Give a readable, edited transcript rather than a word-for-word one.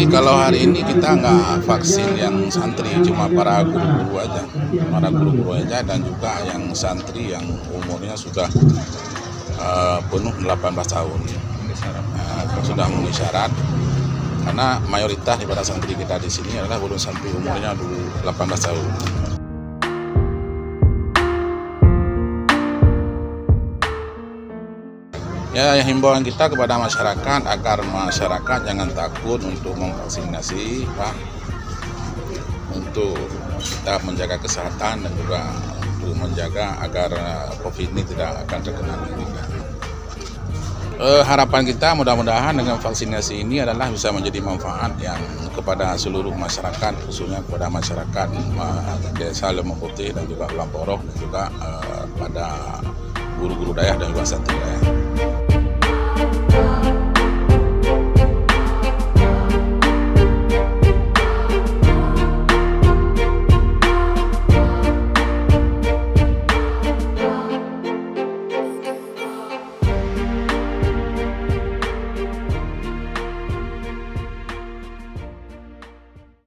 Jadi kalau hari ini kita nggak vaksin yang santri, cuma para guru-guru aja dan juga yang santri yang umurnya sudah penuh 18 tahun. Sudah memenuhi syarat, karena mayoritas daripada santri kita di sini adalah belum sampai umurnya 18 tahun. Ya, himbauan kita kepada masyarakat agar masyarakat jangan takut untuk memvaksinasi, Pak. Untuk kita menjaga kesehatan dan juga untuk menjaga agar COVID ini tidak akan terkena lagi. Harapan kita mudah-mudahan dengan vaksinasi ini adalah bisa menjadi manfaat yang kepada seluruh masyarakat, khususnya kepada masyarakat desa Lemah Putih dan juga Ulamporoh dan juga pada guru-guru daerah dan juga santri daerah.